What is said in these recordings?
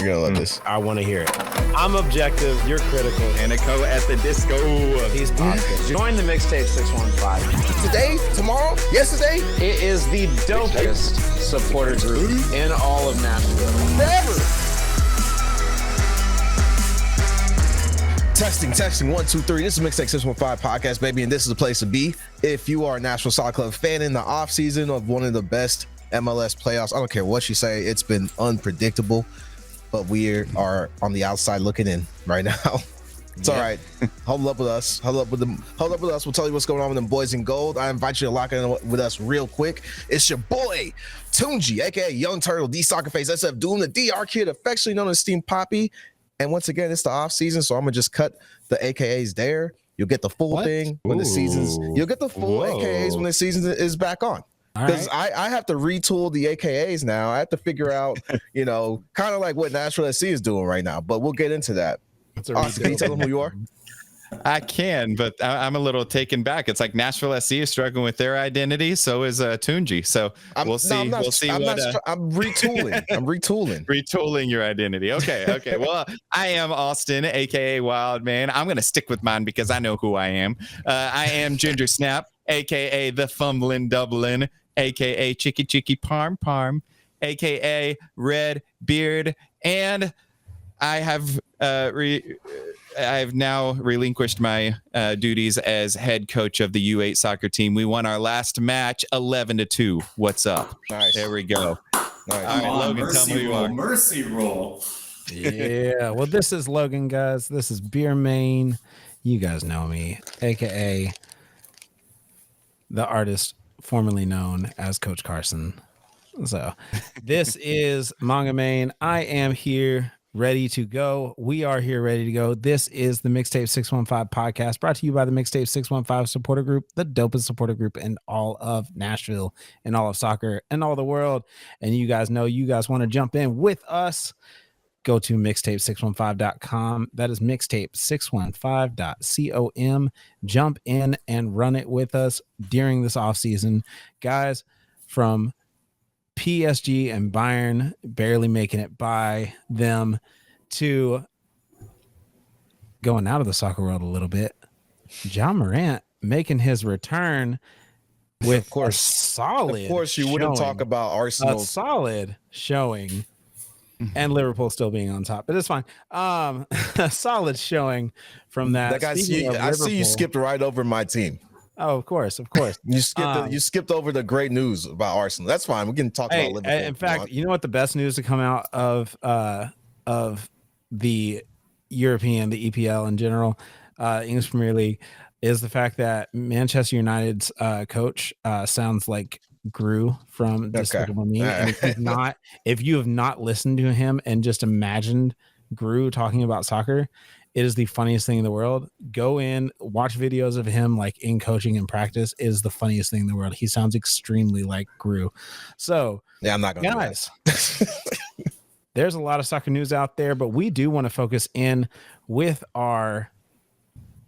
You're going to love this. I want to hear it. I'm objective. You're critical. Anico at the disco. He's positive. Join the Mixtape 615. Today? Tomorrow? Yesterday? It is the dopest supporter group in all of Nashville. Forever. Testing, 1, 2, 3. This is Mixtape 615 podcast, baby, and this is the place to be. If you are a Nashville Soccer Club fan in the offseason of one of the best MLS playoffs, I don't care what you say, it's been unpredictable, but we are on the outside looking in right now. It's all right. Hold up with us. Hold up with us. We'll tell you what's going on with them boys in gold. I invite you to lock in with us real quick. It's your boy, Tunji, aka Young Turtle, D Soccer Face, SF Doom, the DR Kid, affectionately known as Steam Poppy. And once again, it's the off season, so I'm gonna just cut the AKAs there. You'll get the full thing when the season's. You'll get the full AKAs when the season is back on. Because I have to retool the AKAs now. I have to figure out, kind of like what Nashville SC is doing right now. But we'll get into that. Can you tell them who you are? I can, but I'm a little taken back. It's like Nashville SC is struggling with their identity. So is Tunji. So we'll see. I'm retooling. I'm retooling. Retooling your identity. Okay. Well, I am Austin, aka Wild Man. I'm gonna stick with mine because I know who I am. I am Ginger Snap, aka the Fumbling Dublin, aka Chicky Parm, aka Red Beard, and I have I've now relinquished my duties as head coach of the U8 soccer team. We won our last match 11-2. What's up? Nice. There we go. Nice. All right, Logan, tell me who you are. Mercy roll. Yeah. Well, this is Logan, guys. This is Beer Main. You guys know me, aka the artist formerly known as Coach Carson. So this is Manga Main. I am here ready to go. We are here ready to go. This is the Mixtape 615 podcast, brought to you by the Mixtape 615 supporter group, the dopest supporter group in all of Nashville and all of soccer and all the world. And you guys know you guys want to jump in with us. Go to mixtape615.com. That is mixtape615.com. Jump in and run it with us during this offseason. Guys, from PSG and Bayern barely making it by them to going out of the soccer world a little bit. John Morant making his return with a solid. Of course, you wouldn't talk about Arsenal. A solid showing, and Liverpool still being on top, but it's fine. A solid showing from that. That guy, I see you skipped right over my team. Oh, of course. You skipped over the great news about Arsenal. That's fine. We can talk about Liverpool. In fact, you know what the best news to come out of the European, the EPL in general, English Premier League, is the fact that Manchester United's coach sounds like Gru from Despicable Me. And if you have not listened to him and just imagined Gru talking about soccer, it is the funniest thing in the world. Go in, watch videos of him like in coaching and practice. It is the funniest thing in the world. He sounds extremely like Gru. So yeah, I'm not gonna guys. There's a lot of soccer news out there, but we do want to focus in with our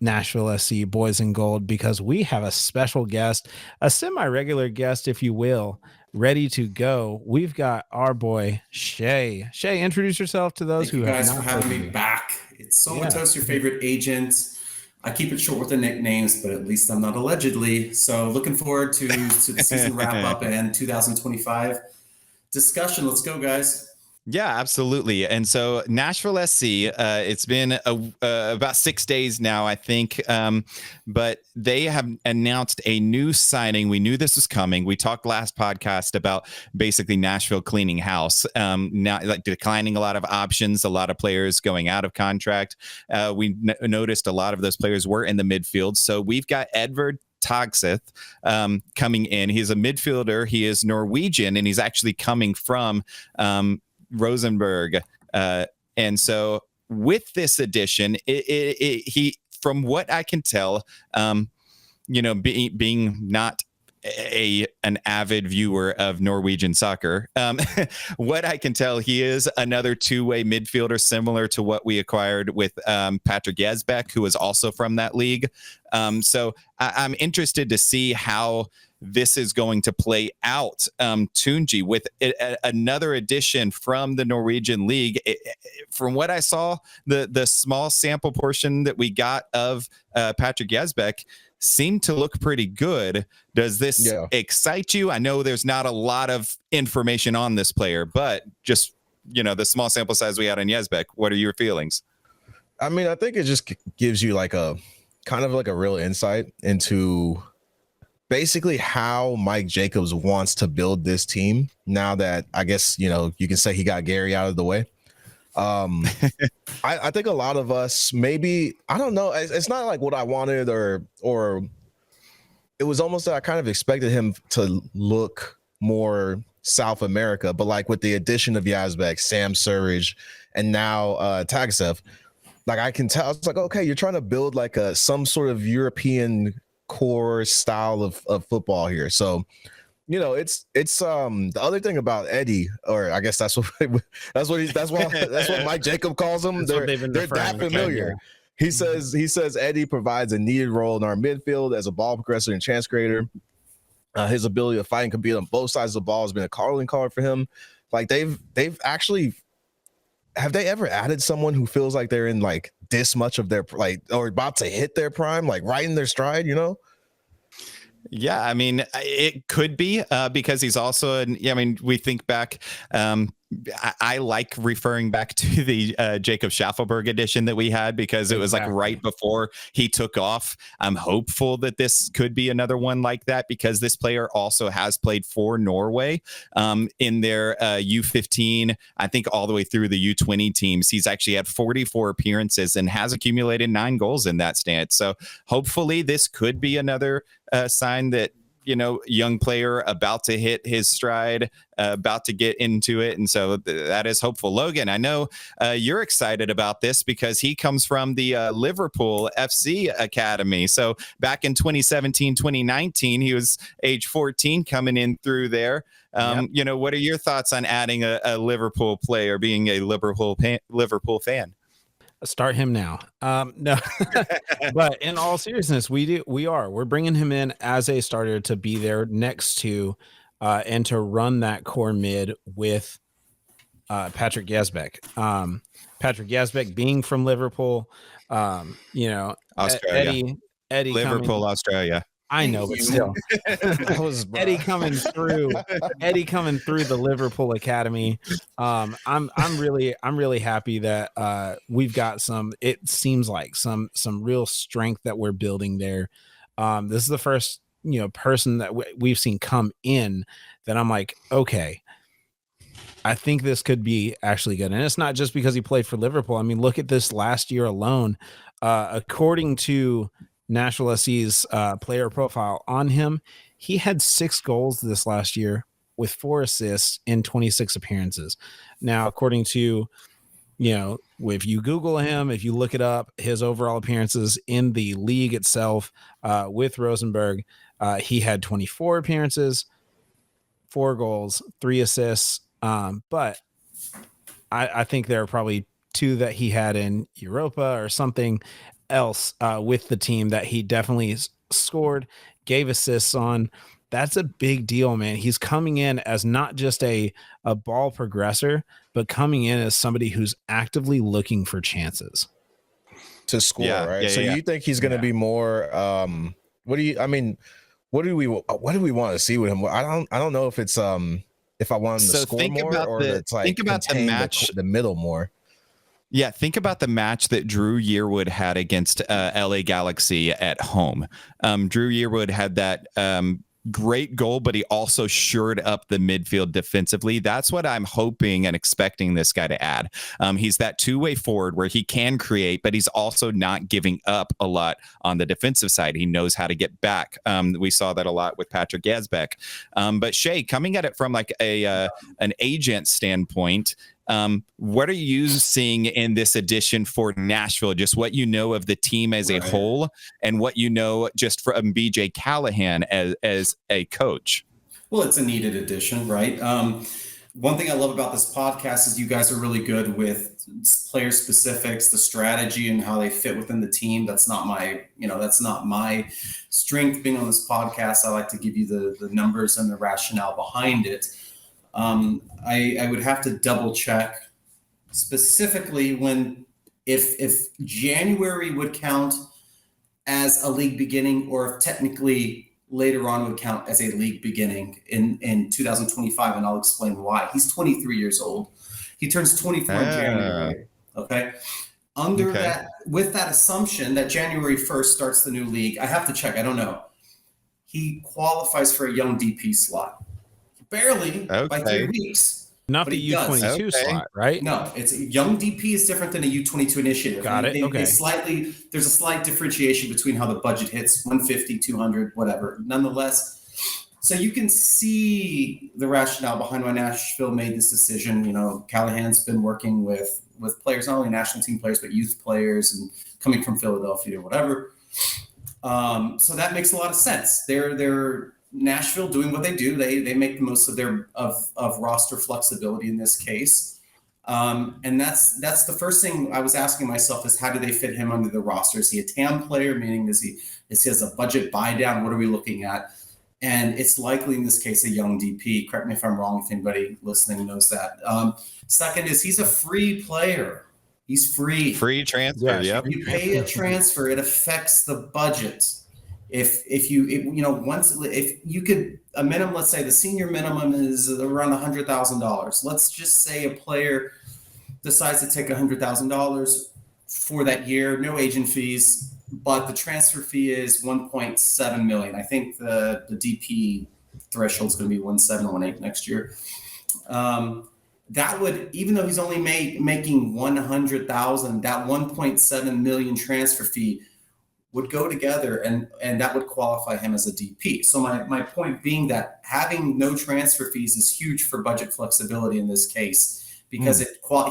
Nashville SC boys in gold because we have a special guest, a semi-regular guest, if you will, ready to go. We've got our boy Shea. Shea, introduce yourself to those who have not. Thank you guys for having me back. It's Soma Toast, your favorite agent. I keep it short with the nicknames, but at least I'm not allegedly. So looking forward to the season wrap up and 2025 discussion. Let's go, guys. Yeah, absolutely. And so Nashville SC, it's been about 6 days now, I think, but they have announced a new signing. We knew this was coming. We talked last podcast about basically Nashville cleaning house, now like declining a lot of options, a lot of players going out of contract. We noticed a lot of those players were in the midfield. So we've got Edvard Tagseth coming in. He's a midfielder. He is Norwegian, and he's actually coming from Rosenborg, and so with this addition, he, from what I can tell, being not an avid viewer of Norwegian soccer, what I can tell, he is another two-way midfielder similar to what we acquired with Patrick Jesbek, who is also from that league. So I'm interested to see how this is going to play out. Tunji, with another addition from the Norwegian league, from what I saw, the small sample portion that we got of Patrick Yazbek seemed to look pretty good. Does this excite you? I know there's not a lot of information on this player, but just, the small sample size we had on Yazbek, what are your feelings? I mean, I think it just gives you like a kind of like a real insight into basically how Mike Jacobs wants to build this team now that I guess, you can say he got Gary out of the way. I think a lot of us maybe, I don't know. It's not like what I wanted or it was almost that I kind of expected him to look more South America, but like with the addition of Yazbek, Sam Surridge, and now Tagseth, like I can tell, it's like, okay, you're trying to build like some sort of European core style of football here. So, it's the other thing about Eddie, or I guess that's what Mike Jacob calls him. They're that familiar. He says Eddie provides a needed role in our midfield as a ball progressor and chance creator. His ability to fight and compete on both sides of the ball has been a calling card for him. Like they've actually, have they ever added someone who feels like they're in like this much of their like or about to hit their prime, like right in their stride, Yeah, I mean, it could be because he's also, we think back. I like referring back to the Jacob Schaffelberg edition that we had because it was like right before he took off. I'm hopeful that this could be another one like that because this player also has played for Norway in their U15, I think all the way through the U20 teams. He's actually had 44 appearances and has accumulated 9 goals in that stance. So hopefully this could be another sign that, young player about to hit his stride, about to get into it. And so that is hopeful. Logan, I know you're excited about this because he comes from the Liverpool FC Academy. So back in 2017, 2019, he was age 14 coming in through there. What are your thoughts on adding a Liverpool player, being a Liverpool fan? Start him now. No, but in all seriousness, we're bringing him in as a starter to be there next to, and to run that core mid with, Patrick Yazbek. Patrick Yazbek being from Liverpool, Australia. Eddie Liverpool, Australia. I know, but still, Eddie coming through the Liverpool Academy. I'm really happy that we've got it seems like some real strength that we're building there. This is the first person that we've seen come in that I'm like, okay, I think this could be actually good. And it's not just because he played for Liverpool. I mean, look at this last year alone. According to Nashville SC's player profile on him, he had 6 goals this last year with 4 assists in 26 appearances. Now, according to, if you Google him, if you look it up, his overall appearances in the league itself with Rosenborg, he had 24 appearances, 4 goals, 3 assists. But I think there are probably 2 that he had in Europa or something else with the team that he definitely scored, gave assists on. That's a big deal, man. He's coming in as not just a ball progressor, but coming in as somebody who's actively looking for chances to score, right? So you think he's going to be more what do we want to see with him? I don't know if it's if I want him to score more or it's like think about the match, the middle more. Yeah, think about the match that Drew Yearwood had against LA Galaxy at home. Drew Yearwood had that great goal, but he also shored up the midfield defensively. That's what I'm hoping and expecting this guy to add. He's that two-way forward where he can create, but he's also not giving up a lot on the defensive side. He knows how to get back. We saw that a lot with Patrick Yazbek. But Shea, coming at it from like an agent standpoint, what are you seeing in this addition for Nashville? Just what you know of the team as a whole and what you know just from BJ Callaghan as a coach. Well, it's a needed addition, right? One thing I love about this podcast is you guys are really good with player specifics, the strategy and how they fit within the team. That's not my strength being on this podcast. I like to give you the numbers and the rationale behind it. I would have to double check specifically if January would count as a league beginning, or if technically later on would count as a league beginning in 2025, and I'll explain why. He's 23 years old. He turns 24 in January. Okay. That, with that assumption that January 1st starts the new league, I have to check. I don't know. He qualifies for a young DP slot. Barely by 3 weeks. Not the U22 slot, right? No, it's young DP is different than a U22 initiative. Got it. There's a slight differentiation between how the budget hits 150, 200, whatever. Nonetheless, so you can see the rationale behind why Nashville made this decision. You know, Callaghan's been working with players, not only national team players, but youth players, and coming from Philadelphia or whatever. So that makes a lot of sense. They're Nashville doing what they do. They make the most of their roster flexibility in this case. And that's the first thing I was asking myself is, how do they fit him under the roster? Is he a TAM player? Meaning, is he has a budget buy down? What are we looking at? And it's likely in this case a young DP. Correct me if I'm wrong, if anybody listening knows that. Second is he's a free player. He's free. Free transfer. Yep. You pay a transfer, it affects the budget. If you could, a minimum, let's say the senior minimum is around $100,000. Let's just say a player decides to take $100,000 for that year, no agent fees, but the transfer fee is $1.7 million. I think the DP threshold is going to be 1.7, 1.8 next year. That would, even though he's only making $100,000, that 1.7 million transfer fee would go together, and that would qualify him as a DP. So my point being that having no transfer fees is huge for budget flexibility in this case, because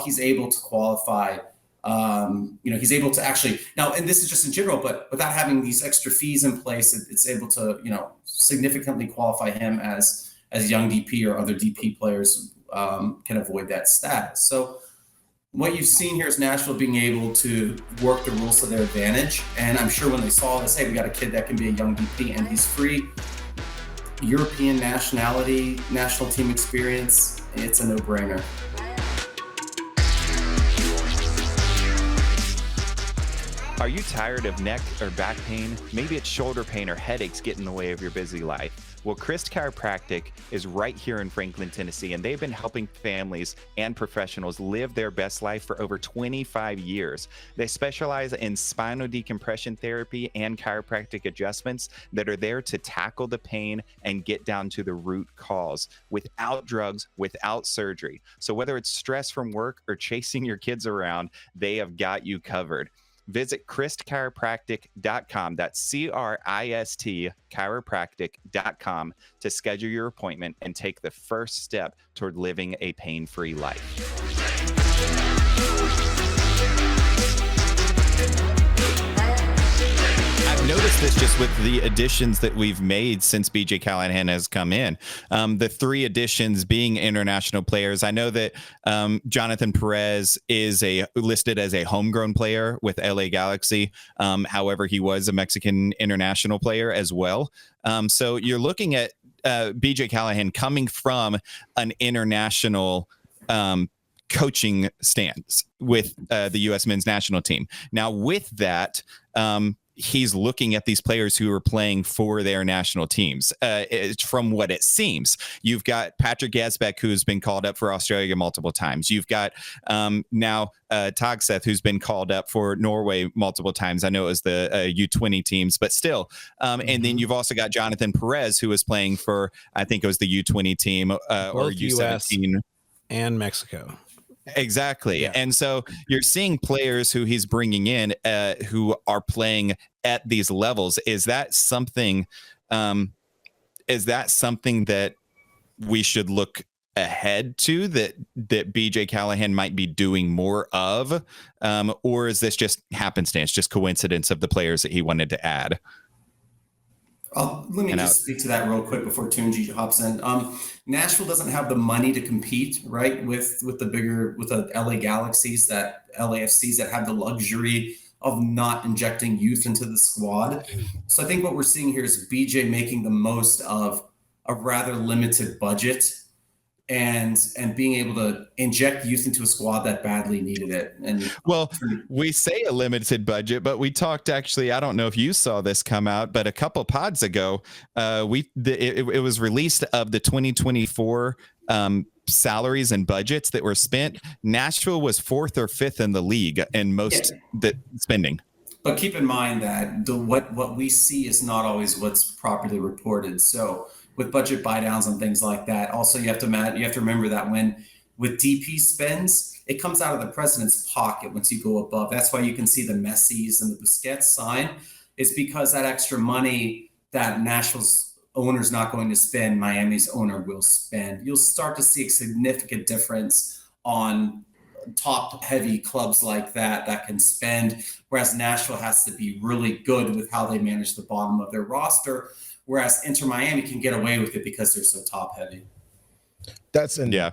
he's able to qualify. He's able to actually now, and this is just in general, but without having these extra fees in place, it's able to significantly qualify him as young DP, or other DP players can avoid that status. So what you've seen here is Nashville being able to work the rules to their advantage. And I'm sure when they saw this, hey, we got a kid that can be a young DP and he's free, European nationality, national team experience, it's a no-brainer. Are you tired of neck or back pain? Maybe it's shoulder pain or headaches get in the way of your busy life. Well, Christ Chiropractic is right here in Franklin, Tennessee, and they've been helping families and professionals live their best life for over 25 years. They specialize in spinal decompression therapy and chiropractic adjustments that are there to tackle the pain and get down to the root cause without drugs, without surgery. So whether it's stress from work or chasing your kids around, they have got you covered. Visit ChristChiropractic.com. That's CRIST chiropractic.com to schedule your appointment and take the first step toward living a pain-free life. Notice this just with the additions that we've made since BJ Callaghan has come in. The 3 additions being international players. I know that Jonathan Perez is listed as a homegrown player with LA Galaxy. However, he was a Mexican international player as well. So you're looking at BJ Callaghan coming from an international coaching stance with the U.S. men's national team. Now, with that, he's looking at these players who are playing for their national teams. From what it seems, you've got Patrick Gazbek, who's been called up for Australia multiple times. You've got now Tagseth, who's been called up for Norway multiple times. I know it was the U20 teams, but still. And then you've also got Jonathan Perez, who was playing for, I think it was the U20 team or U17. And Mexico. Exactly. Yeah. And so you're seeing players who he's bringing in who are playing at these levels. Is that something that we should look ahead to, that BJ Callaghan might be doing more of? Or is this just happenstance, just coincidence of the players that he wanted to add? Let me just speak to that real quick before Tunji hops in. Nashville doesn't have the money to compete, right, with the LA Galaxies, that LAFCs that have the luxury of not injecting youth into the squad. So I think what we're seeing here is BJ making the most of a rather limited budget and being able to inject youth into a squad that badly needed it. And well, we say a limited budget, but we talked actually, I don't know if you saw this come out, but a couple pods ago, it was released of the 2024 salaries and budgets that were spent. Nashville was 4th or 5th in the league in most the spending. But keep in mind that what we see is not always what's properly reported. So with budget buy downs and things like that, also you have to remember that with DP spends, it comes out of the president's pocket once you go above. That's why you can see the Messis and the Busquets sign. It's because that extra money that Nashville's owner's not going to spend, Miami's owner will spend. You'll start to see a significant difference on top heavy clubs like that can spend, whereas Nashville has to be really good with how they manage the bottom of their roster, whereas Inter Miami can get away with it because they're so top heavy.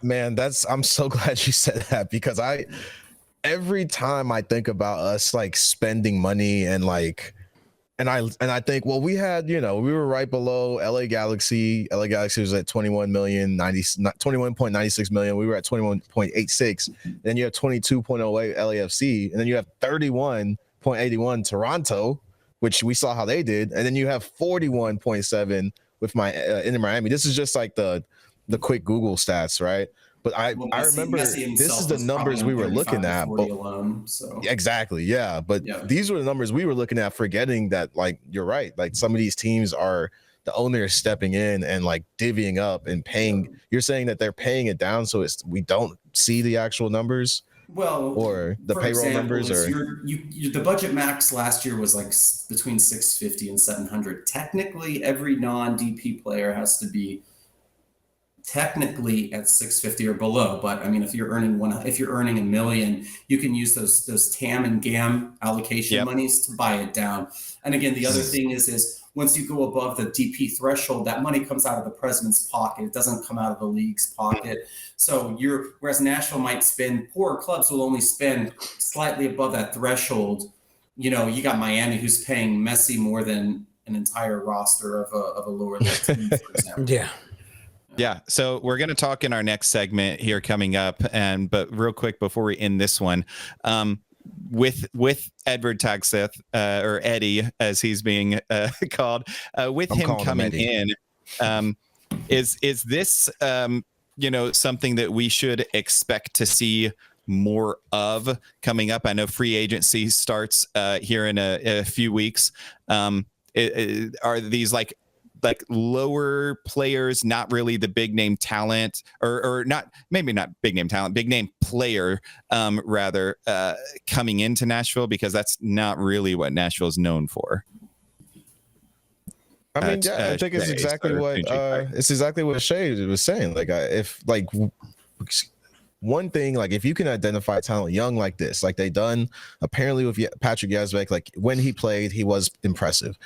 Man, I'm so glad you said that, because every time I think about us like spending money and like, and I think, well, we had, we were right below LA Galaxy. LA Galaxy was at 21.96 million. We were at 21.86. Then you have 22.08 LAFC, and then you have 31.81 Toronto, which we saw how they did, and then you have 41.7 with Inter Miami. This is just like the quick Google stats, right? But I remember this is the numbers we were looking at. But, alone, so. Exactly, yeah. But these were the numbers we were looking at, forgetting that, like, you're right. Like, some of these teams are the owner is stepping in and like divvying up and paying. Yeah. You're saying that they're paying it down, so we don't see the actual numbers. Well, or the payroll numbers, or the budget max last year was like between 650 and 700. Technically, every non-DP player has to be technically at 650 or below, but I mean, if you're earning $1 million, you can use those TAM and GAM allocation monies to buy it down. And again, the other thing is once you go above the DP threshold, that money comes out of the president's pocket. It doesn't come out of the league's pocket. So whereas Nashville might spend, poorer clubs will only spend slightly above that threshold. You got Miami, who's paying Messi more than an entire roster of a lower league team, for example. Yeah. So we're going to talk in our next segment here coming up. But real quick before we end this one, with Edvard Tagseth, or Eddie, as he's being called, with him coming in, is this, something that we should expect to see more of coming up? I know free agency starts here in a few weeks. Are these like lower players, not really the big name talent, or not, maybe not big name talent, big name player, rather, coming into Nashville, because that's not really what Nashville is known for. I mean, I think it's exactly what Shea was saying. Like, one thing, like, if you can identify talent young like this, like they done apparently with Patrick Yazbek, like when he played, he was impressive.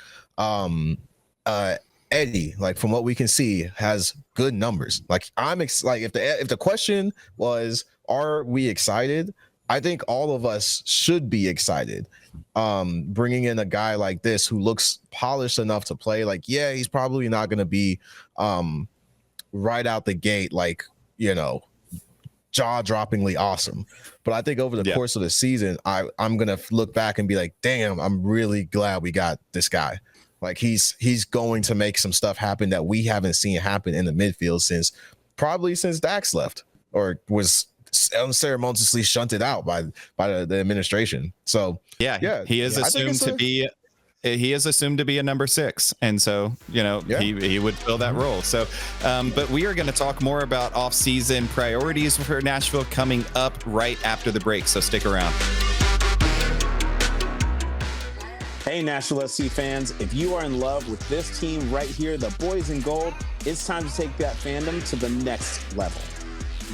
Eddie, like from what we can see, has good numbers. Like if the question was, are we excited? I think all of us should be excited. Bringing in a guy like this who looks polished enough to play. Like, yeah, he's probably not going to be right out the gate, like, jaw-droppingly awesome. But I think over the course of the season, I'm going to look back and be like, damn, I'm really glad we got this guy. Like, he's going to make some stuff happen that we haven't seen happen in the midfield since Dax left, or was unceremoniously shunted out by the administration. So he is assumed to be a number 6, and so he would fill that role. So but we are going to talk more about off-season priorities for Nashville coming up right after the break, so stick around. Hey, Nashville SC fans, if you are in love with this team right here, the boys in gold, it's time to take that fandom to the next level.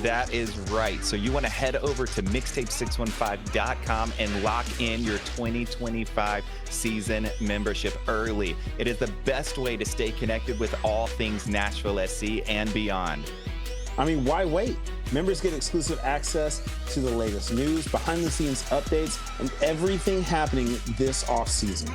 That is right. So you want to head over to mixtape615.com and lock in your 2025 season membership early. It is the best way to stay connected with all things Nashville SC and beyond. I mean, why wait? Members get exclusive access to the latest news, behind-the-scenes updates, and everything happening this offseason.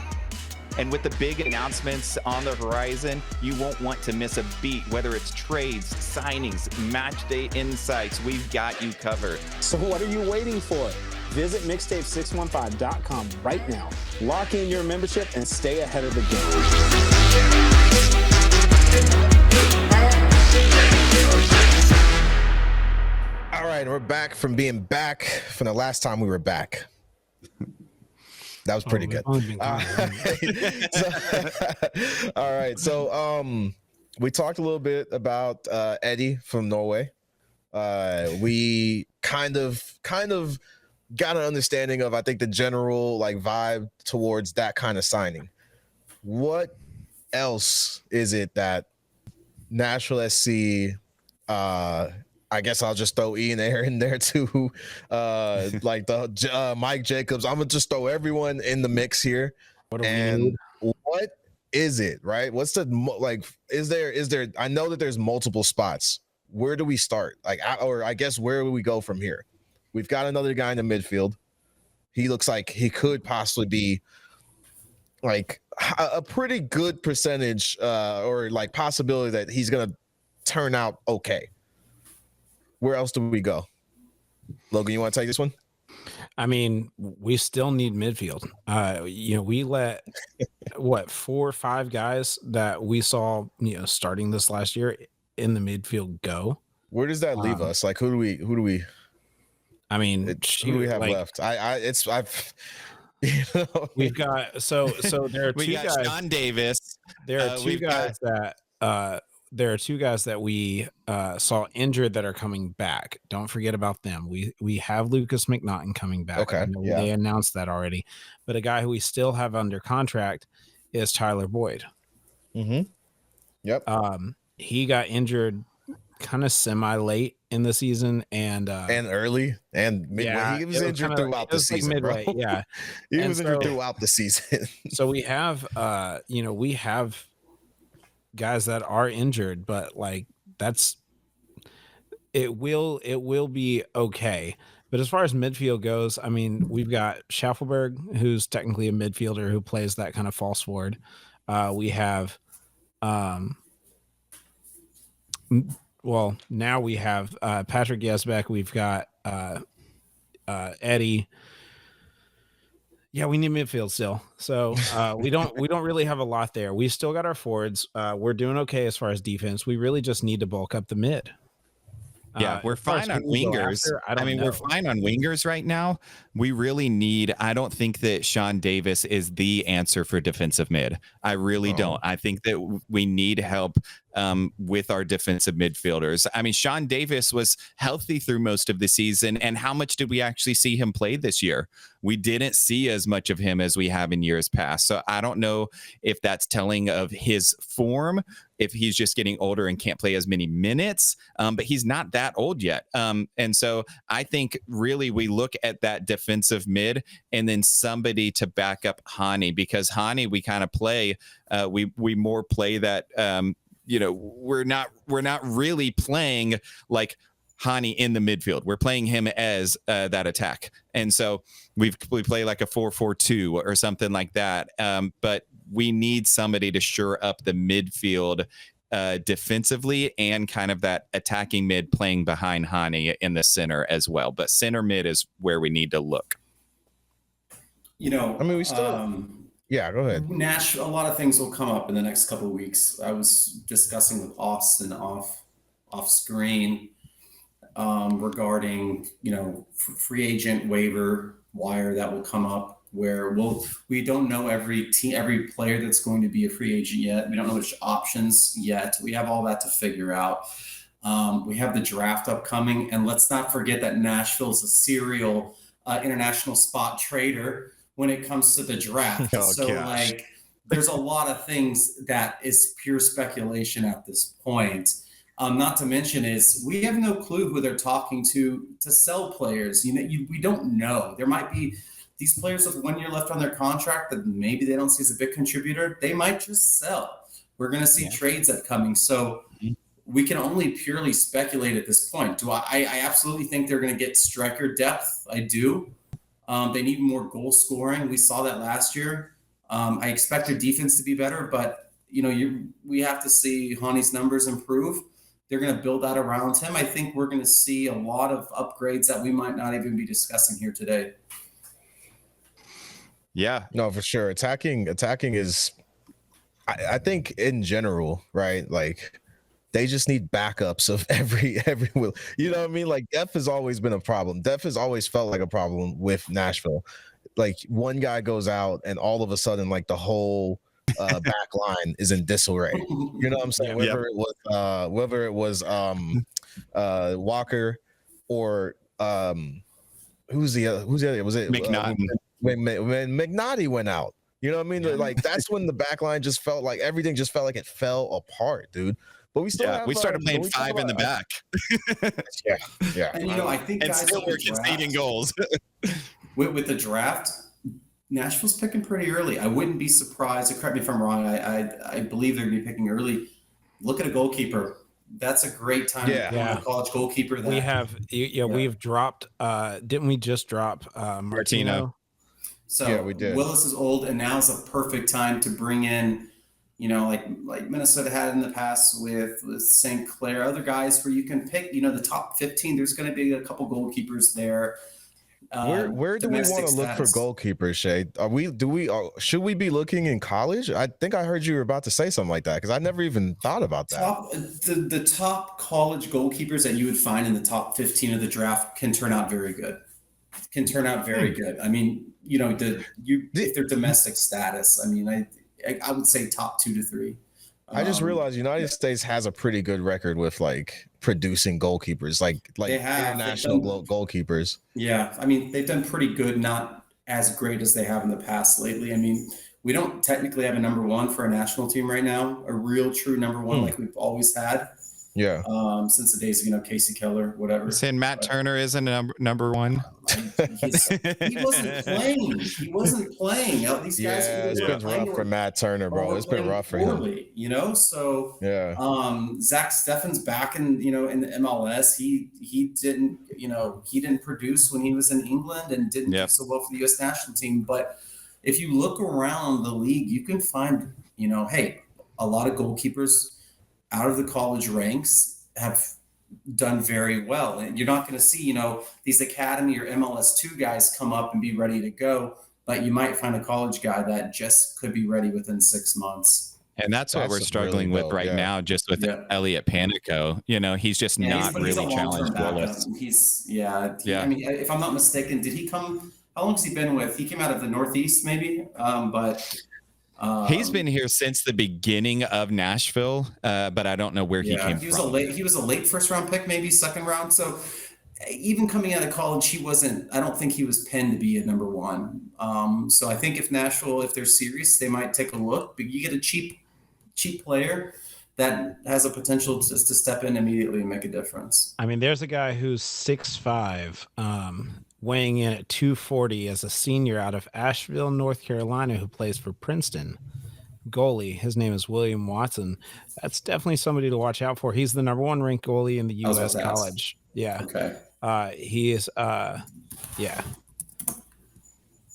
And with the big announcements on the horizon, you won't want to miss a beat, whether it's trades, signings, match day insights. We've got you covered. So what are you waiting for? Visit mixtape615.com right now. Lock in your membership and stay ahead of the game. All right, we're back from being back from the last time we were back. That was pretty good. All right. So we talked a little bit about Eddie from Norway. We kind of got an understanding of, I think, the general like vibe towards that kind of signing. What else is it that Nashville SC, I guess I'll just throw Ian Air in there too, like the Mike Jacobs. I'm gonna just throw everyone in the mix here. What is it, right? What's the like? Is there? I know that there's multiple spots. Where do we start? Like, or I guess where do we go from here? We've got another guy in the midfield. He looks like he could possibly be like a pretty good percentage, or like possibility that he's gonna turn out okay. Where else do we go? Logan, you want to take this one? I mean, we still need midfield. We let 4 or 5 guys that we saw, starting this last year in the midfield go. Where does that leave us? Like, who do we? I mean, who do we have left? We've got so there are two guys. Sean Davis. There are two guys there are two guys that we saw injured that are coming back. Don't forget about them. We have Lucas McNaughton coming back. Okay, yeah. They announced that already. But a guy who we still have under contract is Tyler Boyd. Mm-hmm. Yep. He got injured kind of semi-late in the season and early and midway. Yeah, he was injured throughout the season. Like midway, yeah. He was injured throughout the season. So we have we have guys that are injured, but like it will be okay. But as far as midfield goes, I mean, we've got Schaffelberg, who's technically a midfielder who plays that kind of false forward. We have now we have Patrick Yesbeck. We've got Eddie. Yeah, we need midfield still. So we don't really have a lot there. We still got our forwards. We're doing okay as far as defense. We really just need to bulk up the mid. Yeah, we're fine on wingers. We're fine on wingers right now. We really need, I don't think that Sean Davis is the answer for defensive mid. I really don't. I think that we need help with our defensive midfielders. I mean, Sean Davis was healthy through most of the season. And how much did we actually see him play this year? We didn't see as much of him as we have in years past. So I don't know if that's telling of his form, if he's just getting older and can't play as many minutes, but he's not that old yet. And so I think really we look at that defensive mid and then somebody to back up Hani, because Hani, we kind of play, we more play that, we're not really playing like Hani in the midfield. We're playing him as that attack. And so we play like a 4-4-2 or something like that. But we need somebody to shore up the midfield defensively and kind of that attacking mid playing behind Hani in the center as well. But center mid is where we need to look. We still... Yeah, go ahead. A lot of things will come up in the next couple of weeks. I was discussing with Austin off screen regarding, free agent waiver wire that will come up, where we don't know every player that's going to be a free agent yet. We don't know which options yet. We have all that to figure out. We have the draft upcoming, and let's not forget that Nashville's a serial international spot trader when it comes to the draft. There's a lot of things that is pure speculation at this point. Not to mention is we have no clue who they're talking to sell players. We don't know. There might be these players with 1 year left on their contract that maybe they don't see as a big contributor. They might just sell. We're going to see trades upcoming. So we can only purely speculate at this point. I absolutely think they're going to get striker depth. I do. They need more goal scoring. We saw that last year. I expect their defense to be better, but we have to see Hani's numbers improve. They're going to build that around him. I think we're going to see a lot of upgrades that we might not even be discussing here today. Yeah, no, for sure. Attacking is, I think in general, right? Like they just need backups of every, you know what I mean? Like depth has always been a problem. Depth has always felt like a problem with Nashville. Like one guy goes out and all of a sudden, like the whole back line is in disarray. You know what I'm saying? Whether it was Walker or who's the other? Was it McNaughton? When McNaughty went out, you know what I mean? Like that's when the back line just felt like everything just felt like it fell apart, dude. But we still we started playing five in the back. yeah. And I think and guys still we're conceding goals. with the draft, Nashville's picking pretty early. I wouldn't be surprised. Correct me if I'm wrong. I believe they're going to be picking early. Look at a goalkeeper. That's a great time to become a college goalkeeper. We have, we've dropped. Didn't we just drop Martino? So yeah, we did. Willis is old, and now's a perfect time to bring in, like Minnesota had in the past with St. Clair, other guys where you can pick, the top 15. There's going to be a couple goalkeepers there. Where do we want to look for goalkeepers, Shea? Should we be looking in college? I think I heard you were about to say something like that because I never even thought about that. The top college goalkeepers that you would find in the top 15 of the draft can turn out very good. I mean, if they're domestic status, I mean, I would say top 2 to 3. I just realized United States has a pretty good record with like producing goalkeepers, like international goalkeepers. Yeah, I mean they've done pretty good, not as great as they have in the past lately. I mean, we don't technically have a number one for a national team right now, a real true number one like we've always had. Yeah. Since the days of Casey Keller, whatever. You're saying Matt Turner isn't a number one. He wasn't playing. These guys. Yeah, it's been rough for Matt Turner, bro. It's been rough for him. So yeah. Zach Steffen's back in the MLS. He didn't produce when he was in England and didn't do so well for the U.S. national team. But if you look around the league, you can find a lot of goalkeepers out of the college ranks have done very well. And you're not going to see, these academy or MLS2 guys come up and be ready to go, but you might find a college guy that just could be ready within 6 months. And that's what we're struggling with right now, just with Elliot Panico. He's just not really challenged Willis. I mean, if I'm not mistaken, did he come? How long has he been with? He came out of the Northeast, maybe, but he's been here since the beginning of Nashville, but I don't know where he came from. He was a late first round pick, maybe second round. So even coming out of college, I don't think he was penned to be a number one. So I think if Nashville, if they're serious, they might take a look. But you get a cheap player that has a potential to step in immediately and make a difference. I mean, there's a guy who's 6'5", weighing in at 240 as a senior out of Asheville, North Carolina, who plays for Princeton. Goalie. His name is William Watson. That's definitely somebody to watch out for. He's the number one ranked goalie in the U.S. college. Yeah. Okay. He is. Yeah.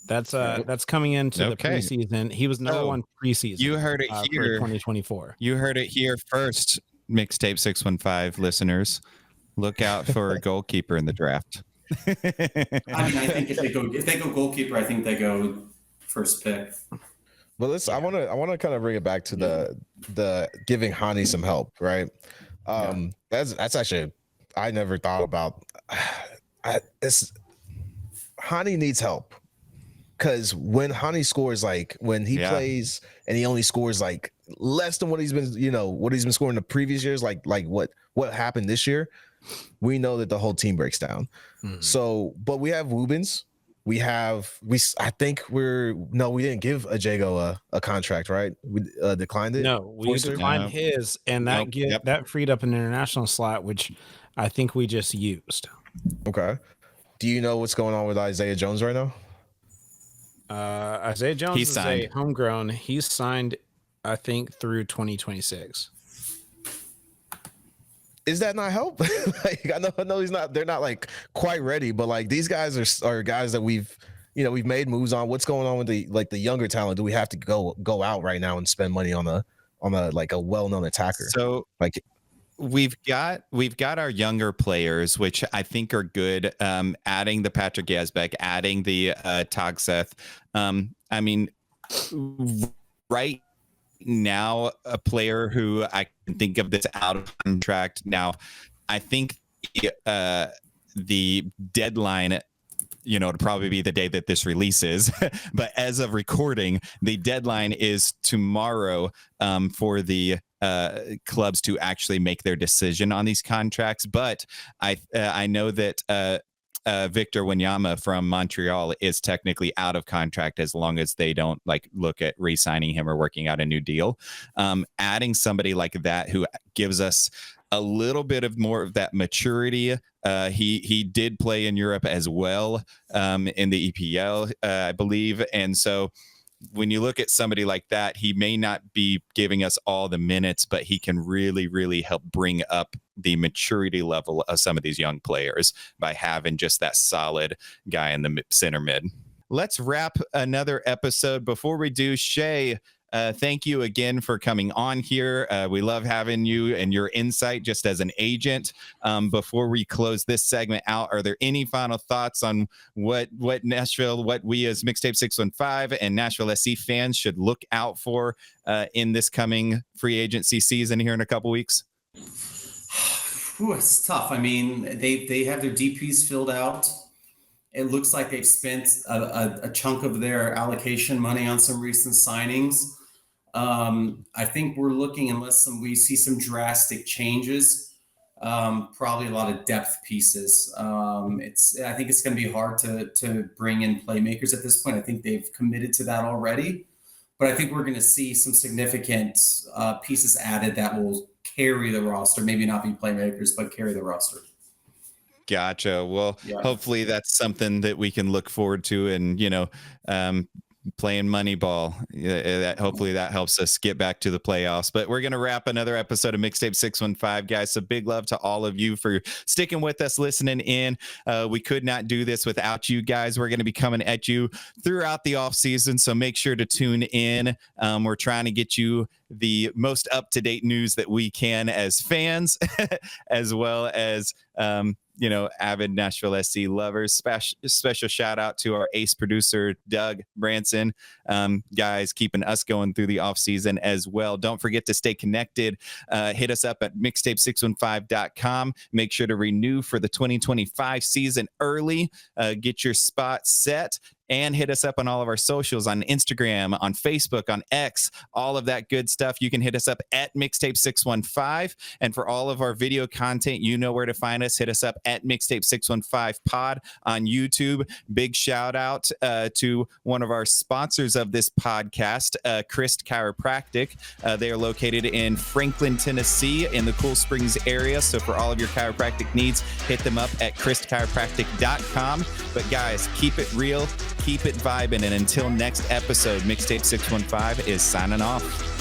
That's coming into the preseason. He was number one preseason. You heard it here. 2024. You heard it here first, Mixtape 615 listeners. Look out for a goalkeeper in the draft. I mean, I think if they go goalkeeper, I think they go first pick. But listen, I want to kind of bring it back to the giving Hani some help, right? That's actually I never thought about. Hani needs help because when Hani scores, like when he plays and he only scores like less than what he's been scoring the previous years, like what happened this year, we know that the whole team breaks down. So, but we have Rubens. We didn't give Ajego a contract, right? We declined it. No, we declined his, and that freed up an international slot, which I think we just used. Okay. Do you know what's going on with Isaiah Jones right now? Isaiah Jones is a homegrown. He's signed, I think, through 2026. Is that not help? Like I know he's not. They're not like quite ready, but like these guys are guys that we've we've made moves on. What's going on with the younger talent? Do we have to go out right now and spend money on a like a well-known attacker? So like we've got our younger players, which I think are good. Adding the Patrick Yazbek, adding the Tagseth. I mean, right now, a player who I can think of that's out of contract now. I think the deadline, it'll probably be the day that this releases. But as of recording, the deadline is tomorrow for the clubs to actually make their decision on these contracts. But I know that Victor Wanyama from Montreal is technically out of contract as long as they don't look at re-signing him or working out a new deal. Adding somebody like that who gives us a little bit of more of that maturity. He did play in Europe as well, in the EPL, I believe. And so when you look at somebody like that, he may not be giving us all the minutes, but he can really, really help bring up the maturity level of some of these young players by having just that solid guy in the center mid. Let's wrap another episode. Before we do, Shea, thank you again for coming on here. We love having you and your insight just as an agent. Before we close this segment out, are there any final thoughts on what Nashville, what we as Mixtape 615 and Nashville SC fans should look out for in this coming free agency season here in a couple weeks? Ooh, it's tough. I mean, they have their DPs filled out. It looks like they've spent a chunk of their allocation money on some recent signings. I think we're looking, unless we see some drastic changes, probably a lot of depth pieces. I think it's going to be hard to bring in playmakers at this point. I think they've committed to that already, but I think we're going to see some significant pieces added that will carry the roster. Maybe not be playmakers, but carry the roster. Gotcha. Well, hopefully that's something that we can look forward to, and playing Moneyball. Hopefully that helps us get back to the playoffs. But we're going to wrap another episode of Mixtape 615, guys. So big love to all of you for sticking with us, listening in. We could not do this without you guys. We're going to be coming at you throughout the off season, so make sure to tune in. We're trying to get you the most up-to-date news that we can as fans, as well as avid Nashville SC lovers. Special shout out to our ace producer, Doug Branson. Guys, keeping us going through the off season as well. Don't forget to stay connected. Hit us up at mixtape615.com. Make sure to renew for the 2025 season early. Get your spot set. And hit us up on all of our socials, on Instagram, on Facebook, on X, all of that good stuff. You can hit us up at Mixtape 615. And for all of our video content, you know where to find us. Hit us up at Mixtape 615 Pod on YouTube. Big shout out to one of our sponsors of this podcast, Christ Chiropractic. They are located in Franklin, Tennessee, in the Cool Springs area. So for all of your chiropractic needs, hit them up at christchiropractic.com. But guys, keep it real. Keep it vibing, and until next episode, Mixtape 615 is signing off.